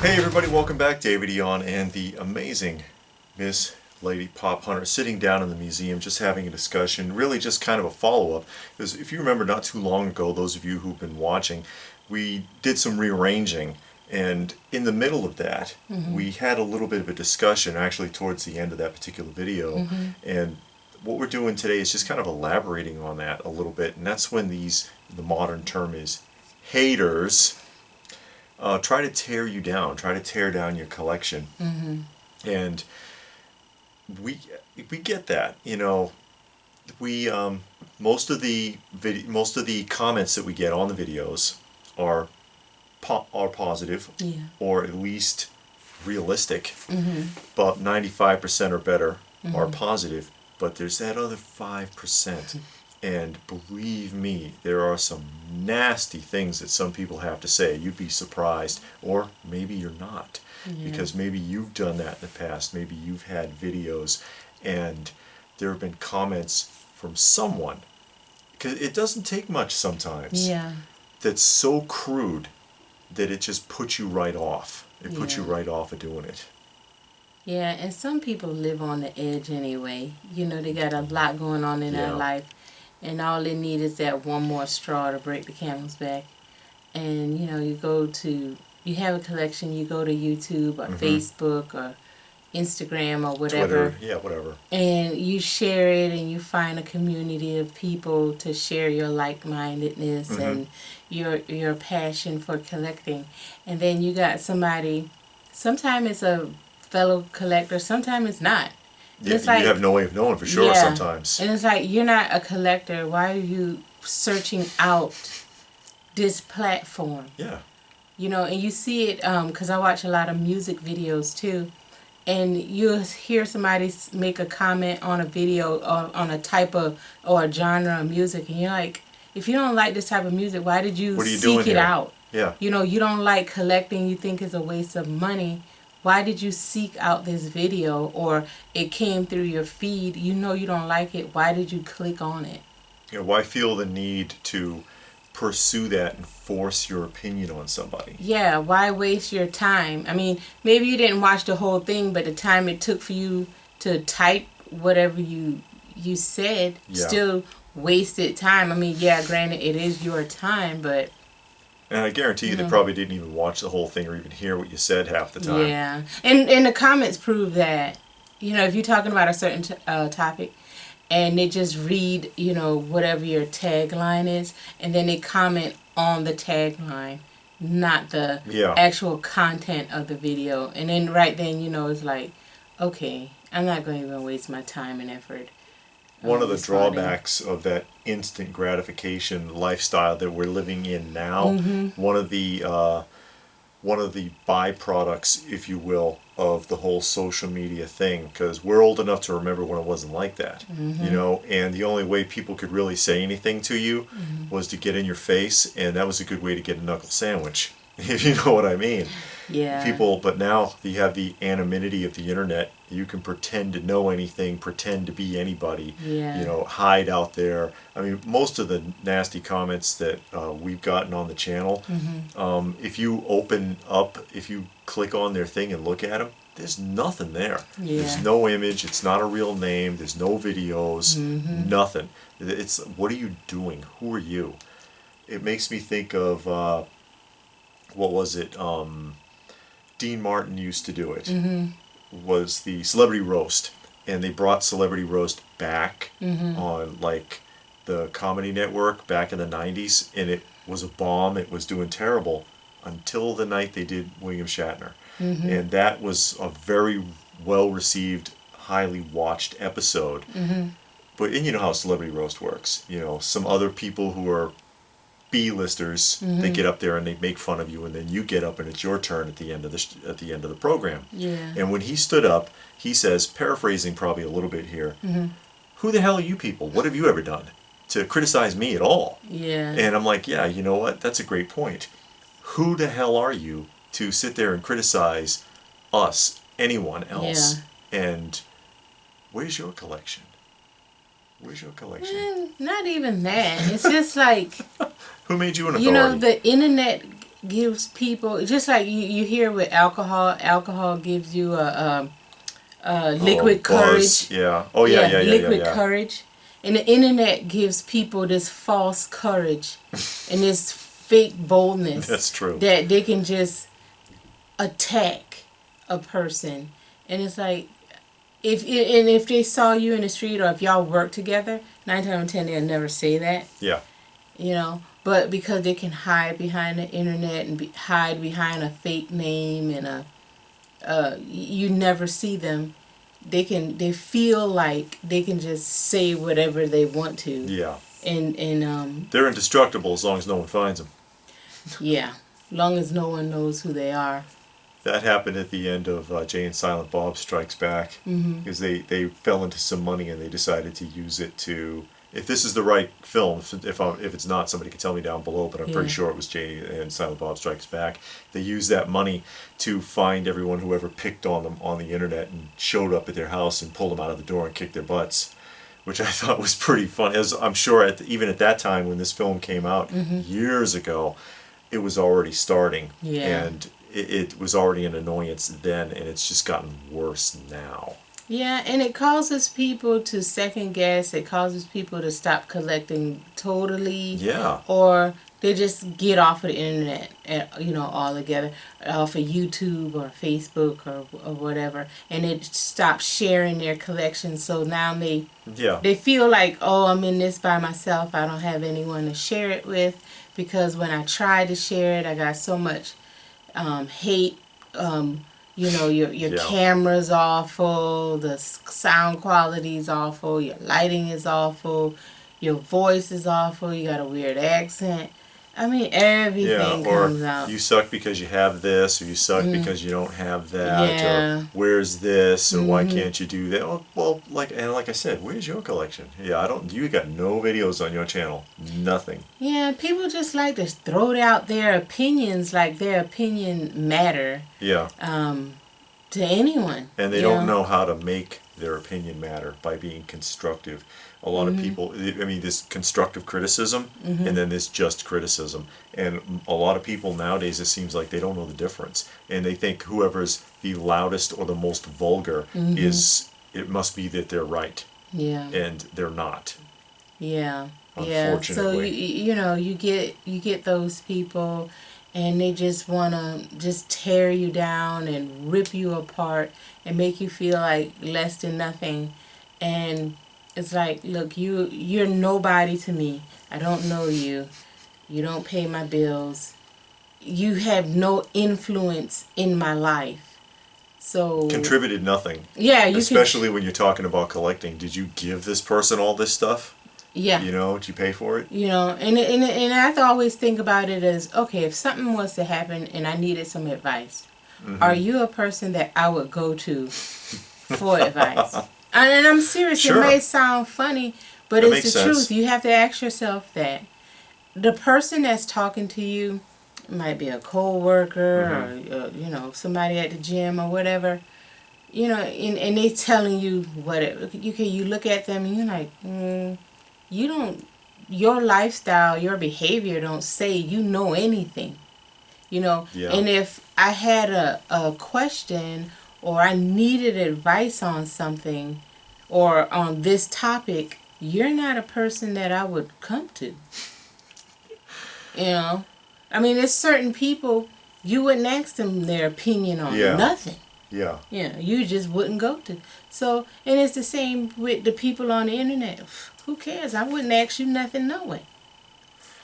Hey everybody, welcome back. David Eon and the amazing Miss Lady Pop Hunter sitting down in the museum just having a discussion, really just kind of a follow-up. Because if you remember not too long ago, those of you who've been watching, we did some rearranging, and in the middle of that we had a little bit of a discussion actually towards the end of that particular video. And what we're doing today is just kind of elaborating on that a little bit, and that's when the modern term is haters try to tear you down, try to tear down your collection. And we get that, you know. We most of the comments that we get on the videos are positive, or at least realistic. About 95% or better are positive, but there's that other 5%. And believe me, there are some nasty things that some people have to say. You'd be surprised, or maybe you're not, because maybe you've done that in the past. Maybe you've had videos and there have been comments from someone, because it doesn't take much sometimes, that's so crude that it just puts you right off. It puts you right off of doing it. Yeah, and some people live on the edge anyway. You know, they got a lot going on in their life. And all they need is that one more straw to break the camel's back. And, you know, you have a collection, you go to YouTube or Facebook or Instagram or whatever. Twitter, whatever. And you share it, and you find a community of people to share your like-mindedness and your passion for collecting. And then you got somebody, sometimes it's a fellow collector, sometimes it's not. Yeah, it's like, you have no way of knowing for sure sometimes. And it's like, you're not a collector. Why are you searching out this platform? Yeah. You know, and you see it, because I watch a lot of music videos too. And you'll hear somebody make a comment on a video or on a type of, or a genre of music. And you're like, if you don't like this type of music, why did you seek it out? Yeah. You know, you don't like collecting. You think it's a waste of money. Why did you seek out this video, or it came through your feed? You know you don't like it. Why did you click on it? You know, why feel the need to pursue that and force your opinion on somebody? Yeah, why waste your time? I mean, maybe you didn't watch the whole thing, but the time it took for you to type whatever you said still wasted time. I mean, yeah, granted, it is your time, but... And I guarantee you they probably didn't even watch the whole thing or even hear what you said half the time. Yeah. And the comments prove that. You know, if you're talking about a certain topic and they just read, you know, whatever your tagline is, and then they comment on the tagline, not the actual content of the video. And then right then, you know, it's like, okay, I'm not going to even waste my time and effort. One of the drawbacks of that instant gratification lifestyle that we're living in now, one of the byproducts, if you will, of the whole social media thing, because we're old enough to remember when it wasn't like that, you know, and the only way people could really say anything to you was to get in your face, and that was a good way to get a knuckle sandwich, if you know what I mean. Yeah. People, but now you have the anonymity of the internet. You can pretend to know anything, pretend to be anybody, you know, hide out there. I mean, most of the nasty comments that we've gotten on the channel, if you open up, if you click on their thing and look at them, there's nothing there. There's no image, it's not a real name, there's no videos, nothing. It's, what are you doing? Who are you? It makes me think of, what was it? Dean Martin used to do it. Was the Celebrity Roast, and they brought Celebrity Roast back on like the Comedy Network back in the 90s, and it was a bomb. It was doing terrible until the night they did William Shatner, and that was a very well received, highly watched episode. But, and you know how Celebrity Roast works, you know, some other people who are B-listers, they get up there and they make fun of you, and then you get up and it's your turn at the end of the program. And when he stood up, he says, paraphrasing probably a little bit here, who the hell are you people? What have you ever done to criticize me at all? And I'm like, yeah, you know what? That's a great point. Who the hell are you to sit there and criticize us, anyone else? And where's your collection? Where's your collection? Not even that. It's just like... Who made you an authority? You know, the internet gives people, just like you hear with alcohol gives you a liquid courage. Yeah. Oh yeah, yeah, yeah, liquid yeah. courage. And the internet gives people this false courage and this fake boldness. That's true. That they can just attack a person. And it's like, if they saw you in the street, or if y'all work together, 9 times out of 10 they'll never say that. Yeah. You know, but because they can hide behind the internet and hide behind a fake name and you never see them. They feel like they can just say whatever they want to. Yeah. And they're indestructible as long as no one finds them. Yeah, long as no one knows who they are. That happened at the end of Jay and Silent Bob Strikes Back, because they fell into some money and they decided to use it to. If this is the right film, if it's not, somebody can tell me down below, but I'm pretty sure it was Jay and Silent Bob Strikes Back. They used that money to find everyone who ever picked on them on the internet and showed up at their house and pulled them out of the door and kicked their butts, which I thought was pretty fun. As I'm sure even at that time when this film came out years ago, it was already starting. Yeah. And it was already an annoyance then, and it's just gotten worse now. Yeah, and it causes people to second guess. It causes people to stop collecting totally. Yeah. Or they just get off of the internet, altogether, off of YouTube or Facebook or whatever, and they stop sharing their collection. So now they feel like, oh, I'm in this by myself. I don't have anyone to share it with, because when I tried to share it, I got so much hate. Your camera's awful, the sound quality's awful, your lighting is awful, your voice is awful, you got a weird accent. I mean, everything comes out. You suck because you have this, or you suck because you don't have that, Yeah. or where's this, or why can't you do that? Well, like I said, where's your collection? Yeah, you got no videos on your channel, nothing. Yeah, people just like to throw out their opinions like their opinion matter. Yeah. To anyone. And they don't know how to make their opinion matter by being constructive. A lot of people, I mean, this constructive criticism and then this just criticism. And a lot of people nowadays, it seems like they don't know the difference. And they think whoever's the loudest or the most vulgar it must be that they're right. Yeah. And they're not. Yeah. Unfortunately. Yeah. So, you get those people, and they just want to just tear you down and rip you apart and make you feel like less than nothing. And it's like, look, you're nobody to me. I don't know you. You don't pay my bills. You have no influence in my life. So Contributed nothing. Yeah, especially when you're talking about collecting. Did you give this person all this stuff? Yeah. Did you pay for it? And I have to always think about it as, okay, if something was to happen and I needed some advice, are you a person that I would go to for advice? And I'm serious. Sure. It may sound funny, but That it's the makes truth. sense. You have to ask yourself that the person that's talking to you might be a co-worker or somebody at the gym or whatever. And they telling you whatever. You look at them and you're like, your lifestyle, your behavior don't say you know anything. Yeah. And if I had a question, or I needed advice on something, or on this topic, you're not a person that I would come to. I mean, there's certain people, you wouldn't ask them their opinion on nothing. Yeah. Yeah, you just wouldn't go to. So, and it's the same with the people on the internet. Who cares? I wouldn't ask you nothing no way.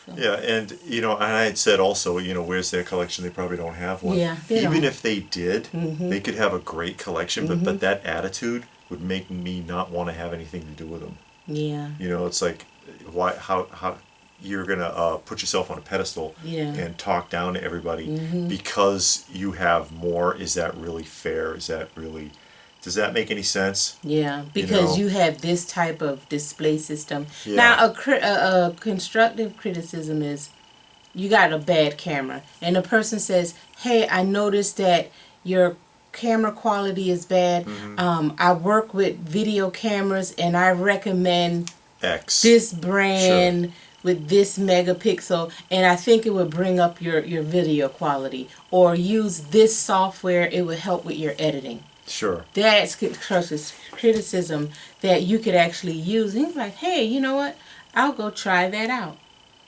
So. Yeah, and and I had said also, where's their collection? They probably don't have one. Yeah, even if they did, they could have a great collection, but that attitude would make me not want to have anything to do with them. Yeah. It's like, how you're gonna put yourself on a pedestal and talk down to everybody because you have more. Is that really fair? Does that make any sense? Yeah, because you have this type of display system. Yeah. Now, a constructive criticism is, you got a bad camera, and a person says, hey, I noticed that your camera quality is bad. I work with video cameras, and I recommend X. this brand with this megapixel, and I think it would bring up your video quality, or use this software, it would help with your editing. Sure. That's criticism that you could actually use. And he's like, hey, you know what? I'll go try that out.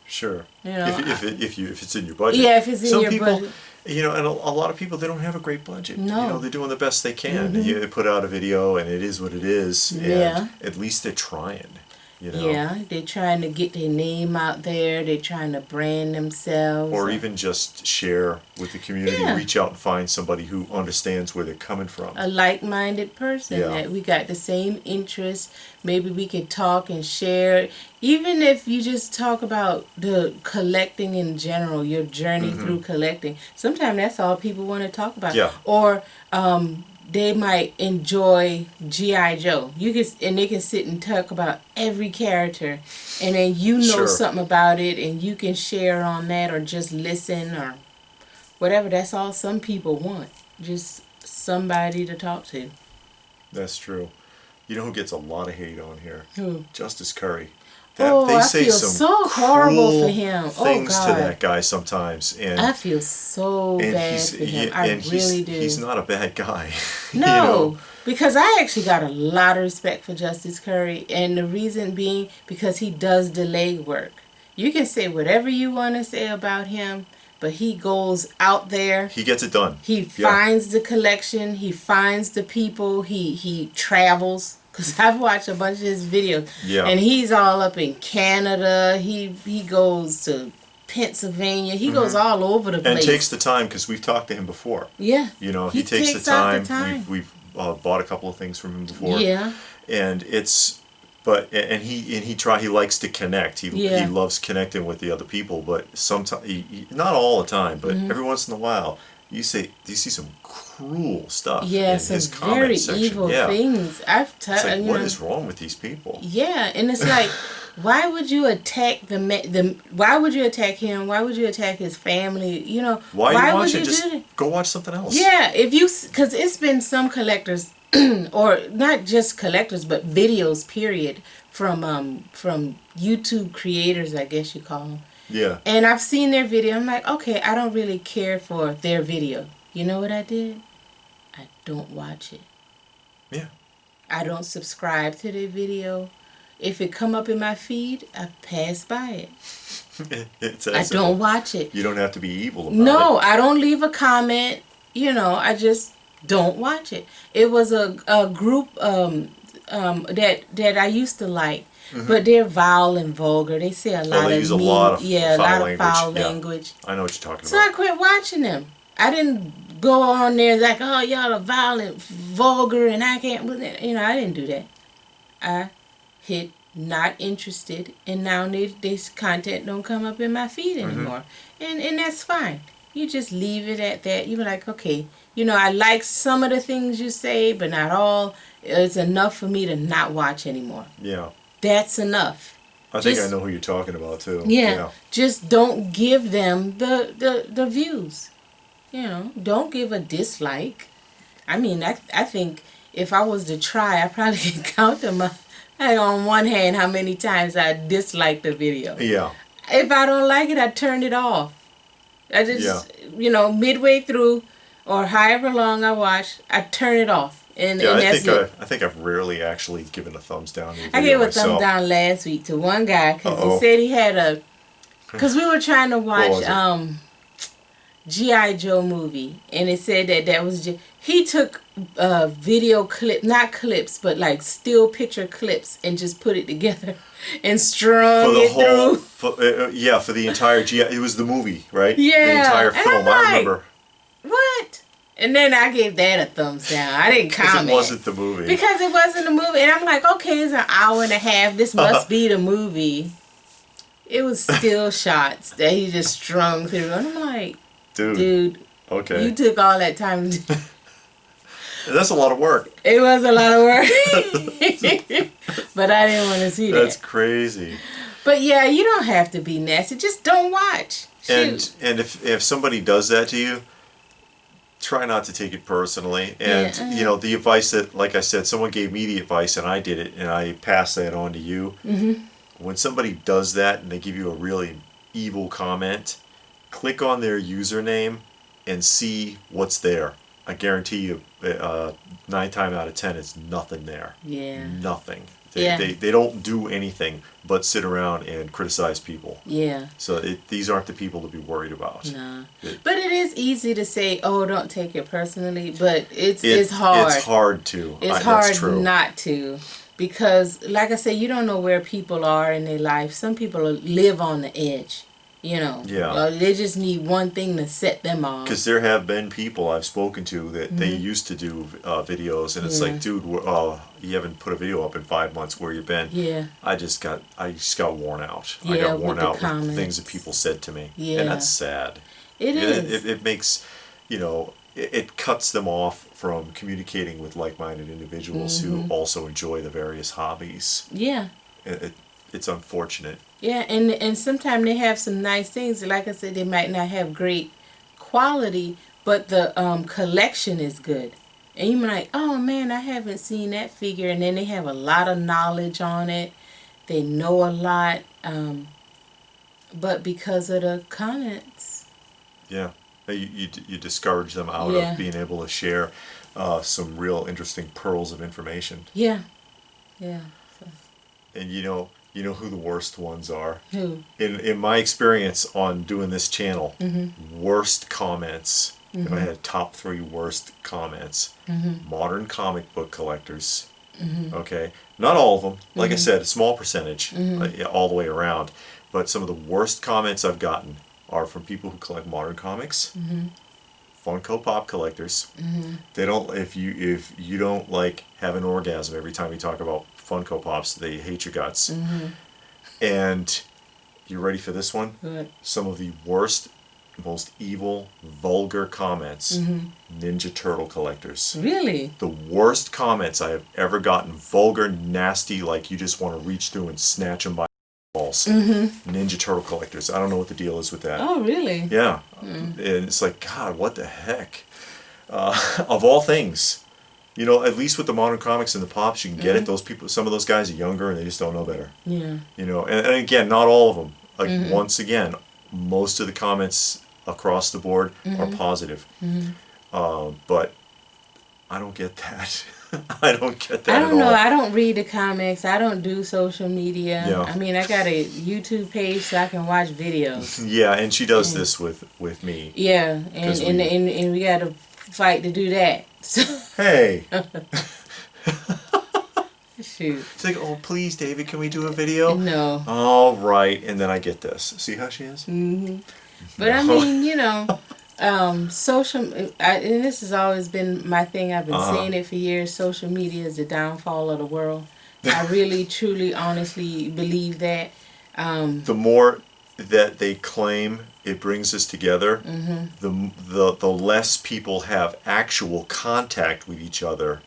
Sure. You know, if it's in your budget. Yeah, if it's in Some your people, budget. You know, and a lot of people, they don't have a great budget. No. You know, they're doing the best they can. They put out a video, and it is what it is. Yeah. And at least they're trying. You know? Yeah, they're trying to get their name out there. They're trying to brand themselves. Or even just share with the community. Yeah. Reach out and find somebody who understands where they're coming from. A like-minded person, Yeah. that we got the same interests. Maybe we could talk and share. Even if you just talk about the collecting in general, your journey through collecting. Sometimes that's all people want to talk about. Yeah. Or they might enjoy G.I. Joe. And they can sit and talk about every character, and then you know Sure. something about it, and you can share on that, or just listen, or whatever. That's all some people want. Just somebody to talk to. That's true. You know who gets a lot of hate on here? Who? Justice Curry. I feel so horrible for him. Things Oh, to God. that guy sometimes, and I feel so bad for him. I really do. He's not a bad guy. No, You know? because I actually got a lot of respect for Justice Curry, and the reason being because he does the legwork. You can say whatever you want to say about him, but he goes out there. He gets it done. He finds the collection. He finds the people. He travels. Because I've watched a bunch of his videos. Yeah. And he's all up in Canada. He goes to Pennsylvania. He goes all over the place. And takes the time, because we've talked to him before. Yeah. You know, he takes the out time. We've bought a couple of things from him before. Yeah. And it's, but and he likes to connect. He loves connecting with the other people. But sometimes, not all the time, but every once in a while, you see some cruel stuff in his comment very section. evil things. It's like, what is wrong with these people? Yeah, and it's like, why would you attack why would you attack him? Why would you attack his family? You know, why would you just do that? go watch something else? Yeah, because it's been some collectors, or not just collectors, but videos, period, from YouTube creators, I guess you call them. Yeah. And I've seen their video. I'm like, okay, I don't really care for their video. You know what I did? I don't watch it. Yeah. I don't subscribe to their video. If it come up in my feed, I pass by it. I don't watch it. You don't have to be evil about it. No, I don't leave a comment. You know, I just don't watch it. It was a group that I used to like. But they're vile and vulgar. They say a lot use a lot of foul language. language. I know what you're talking So about. I quit watching them. I didn't go on there like, oh, y'all are violent, vulgar, and I can't. You know, I didn't do that. I hit not interested, and now this content don't come up in my feed anymore, and that's fine. You just leave it at that. You're like, okay, you know, I like some of the things you say, but not all. It's enough for me to not watch anymore. Yeah. That's enough. I think I know who you're talking about too. Yeah. Just don't give them the views. You know, don't give a dislike. I mean, I think if I was to try, I probably could count them up, like on one hand how many times I disliked the video. Yeah. If I don't like it, I turn it off. I just, you know, midway through or however long I watch, I turn it off. And that's it. I think I've rarely actually given a thumbs down to a video I gave a myself. thumbs down last week to one guy because he said he had because we were trying to watch G.I. Joe movie, and it said that was he took video clip, not clips, but like still picture clips, and just put it together and strung it through. For the entire G.I. It was the movie, right? Yeah. The entire film. I remember. What? And then I gave that a thumbs down. I didn't comment. Because it wasn't the movie. Because it wasn't the movie. And I'm like, okay, it's an hour and a half. This must be the movie. It was still shots that he just strung through. And I'm like, dude, okay, you took all that time. That's a lot of work. It was a lot of work. But I didn't want to see that. That's crazy. But yeah, you don't have to be nasty. Just don't watch. Shoot. And if somebody does that to you, try not to take it personally. And you know, the advice that, like I said, someone gave me the advice and I did it and I passed that on to you. when somebody does that and they give you a really evil comment, click on their username and see what's there. I guarantee you, 9 times out of 10, it's nothing there. Yeah. Nothing. Yeah. They don't do anything but sit around and criticize people. Yeah. So these aren't the people to be worried about. No. But it is easy to say, oh, don't take it personally, but it's hard. It's hard to. It's that's hard true. not to. Because, like I said, you don't know where people are in their life. Some people live on the edge, you know. Yeah. They just need one thing to set them off. Because there have been people I've spoken to that they used to do videos, and it's like, dude, you haven't put a video up in 5 months. Where you been? Yeah. I just got worn out. Yeah, I got worn out comments. with things that people said to me, Yeah. and that's sad. It is. It makes, it cuts them off from communicating with like-minded individuals who also enjoy the various hobbies. Yeah. It's unfortunate. Yeah, and sometimes they have some nice things. Like I said, they might not have great quality, but the collection is good. And you're like, oh man, I haven't seen that figure. And then they have a lot of knowledge on it. They know a lot. But because of the comments. Yeah. You discourage them out of being able to share some real interesting pearls of information. Yeah. Yeah. So. And you know who the worst ones are? Who? In my experience on doing this channel, worst comments, if I had top 3 worst comments, modern comic book collectors, okay? Not all of them. Like I said, a small percentage all the way around. But some of the worst comments I've gotten are from people who collect modern comics, Funko Pop collectors. They don't. If you don't like have an orgasm every time you talk about Funko Pops, they hate your guts. And you ready for this one? Good. Some of the worst, most evil, vulgar comments. Ninja Turtle collectors. Really? The worst comments I have ever gotten. Vulgar, nasty, like you just want to reach through and snatch them by balls. Ninja Turtle collectors. I don't know what the deal is with that. Oh, really? Yeah. And it's like, God, what the heck? Of all things, at least with the modern comics and the pops, you can get it. Those people, some of those guys are younger and they just don't know better. Yeah. And again, not all of them. Like once again, most of the comments across the board are positive. But I don't get that. I don't get that I don't at know. all. I don't read the comics. I don't do social media. Yeah. I mean, I got a YouTube page so I can watch videos. Yeah, and she does this with me. Yeah, and we got to fight to do that. So. Hey. Shoot. It's like, oh, please, David, can we do a video? No. All right, and then I get this. See how she is? But I mean, social, and this has always been my thing. I've been saying it for years. Social media is the downfall of the world. I really, truly, honestly believe that. The more that they claim it brings us together, the less people have actual contact with each other,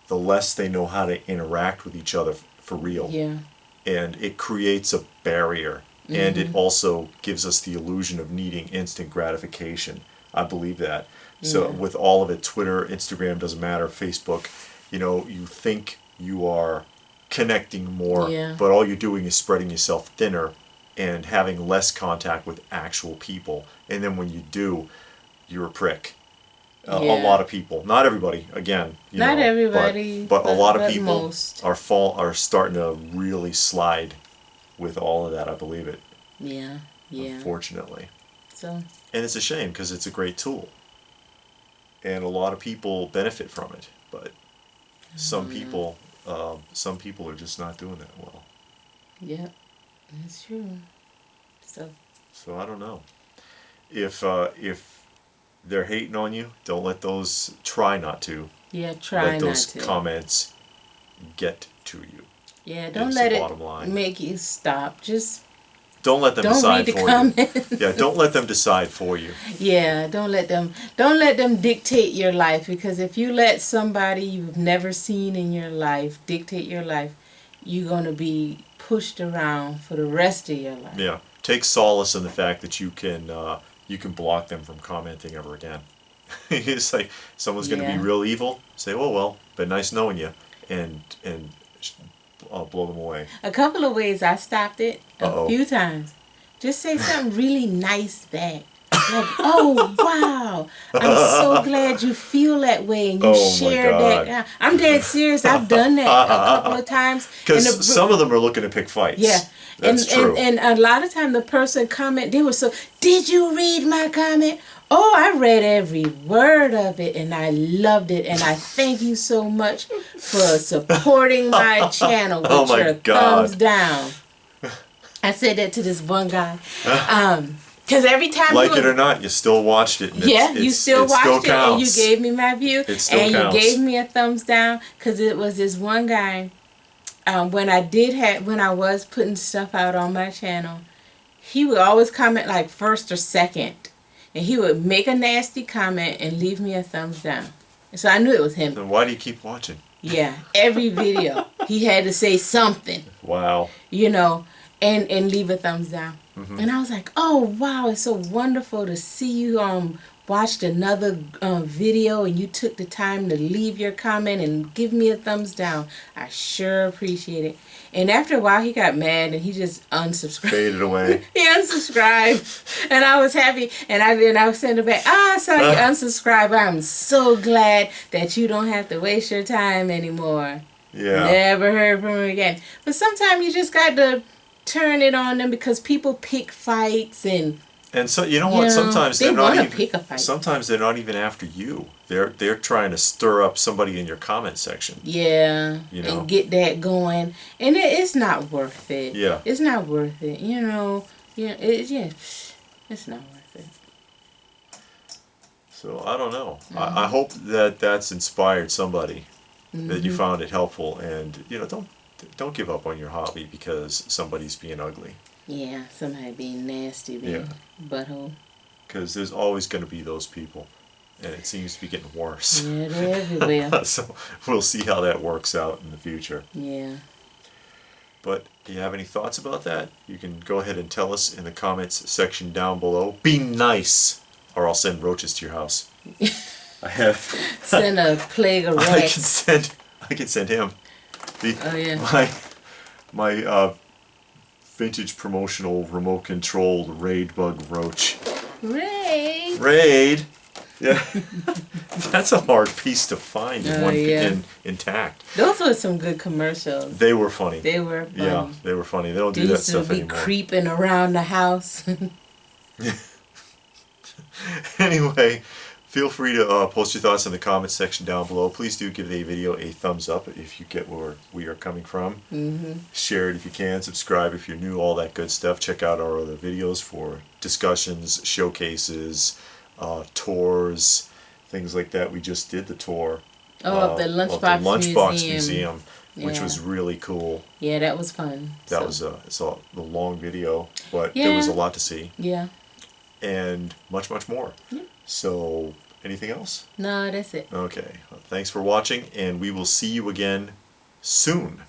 the less they know how to interact with each other for real. Yeah. And it creates a barrier. And it also gives us the illusion of needing instant gratification. I believe that. So with all of it, Twitter, Instagram, doesn't matter, Facebook, you think you are connecting more, but all you're doing is spreading yourself thinner and having less contact with actual people. And then when you do, you're a prick. A lot of people, not everybody, again. Not everybody, but a lot of people most. are starting to really slide with all of that. I believe it. Yeah. Unfortunately. So. And it's a shame because it's a great tool. And a lot of people benefit from it, but some people are just not doing that well. Yeah, that's true. So I don't know. If they're hating on you, don't let those, try not to. Yeah, try let those not to. comments get to you. Yeah, don't let it make you stop. Just don't let them decide for you. Yeah, don't let them decide for you. Yeah, don't let them dictate your life, because if you let somebody you've never seen in your life dictate your life, you're going to be pushed around for the rest of your life. Yeah. Take solace in the fact that you can block them from commenting ever again. It's like someone's going to be real evil. Say, oh well, been nice knowing you, and blow them away? A couple of ways I stopped it Uh-oh. a few times. Just say something really nice back. Like, oh, wow. I'm so glad you feel that way and you Oh, my share God. that. I'm dead serious. I've done that a couple of times. Because some of them are looking to pick fights. Yeah. That's true. And a lot of time the person comment, they were so, did you read my comment? Oh, I read every word of it and I loved it. And I thank you so much for supporting my channel with Oh, my your God. thumbs down. I said that to this one guy. Because every time Like it or not, you still watched it. And you still watched it and you counts. gave me my view. It still and counts. You gave me a thumbs down because it was this one guy. When I was putting stuff out on my channel, he would always comment like first or second. And he would make a nasty comment and leave me a thumbs down. And so I knew it was him. Then why do you keep watching? Yeah, every video he had to say something. Wow. You know, and leave a thumbs down. Mm-hmm. And I was like, oh wow, it's so wonderful to see you watched another video and you took the time to leave your comment and give me a thumbs down. I sure appreciate it. And after a while he got mad and he just unsubscribed. Faded away. He unsubscribed. And I was happy. And I was sending back, I saw you unsubscribe. I'm so glad that you don't have to waste your time anymore. Yeah. Never heard from him again. But sometimes you just got to turn it on them because people pick fights and so you know what? Sometimes they they're not want to even. pick a fight. Sometimes they're not even after you. They're trying to stir up somebody in your comment section. Yeah, you know? And get that going, and it's not worth it. Yeah, it's not worth it. You know, it's not worth it. So I don't know. I hope that that's inspired somebody. That you found it helpful, and don't give up on your hobby because somebody's being ugly. Yeah, somebody being nasty, being butthole. Because there's always going to be those people, and it seems to be getting worse. Yeah, they're everywhere. So we'll see how that works out in the future. Yeah. But do you have any thoughts about that? You can go ahead and tell us in the comments section down below. Be nice, or I'll send roaches to your house. I have send a plague of rats. I can send him. My vintage promotional remote controlled raid bug roach. Raid. Yeah. That's a hard piece to find intact. Those were some good commercials. They were funny. They were funny. Yeah, they were funny. They don't do that stuff anymore. Used to be creeping around the house. Anyway, feel free to post your thoughts in the comments section down below. Please do give the video a thumbs up if you get where we are coming from. Share it if you can. Subscribe if you're new. All that good stuff. Check out our other videos for discussions, showcases, tours, things like that. We just did the tour of the Lunchbox Museum, which was really cool. Yeah, that was fun. That was it's a long video, but there was a lot to see. Yeah. And much, much more. Yeah. So, anything else? No, that's it. Okay. Well, thanks for watching, and we will see you again soon.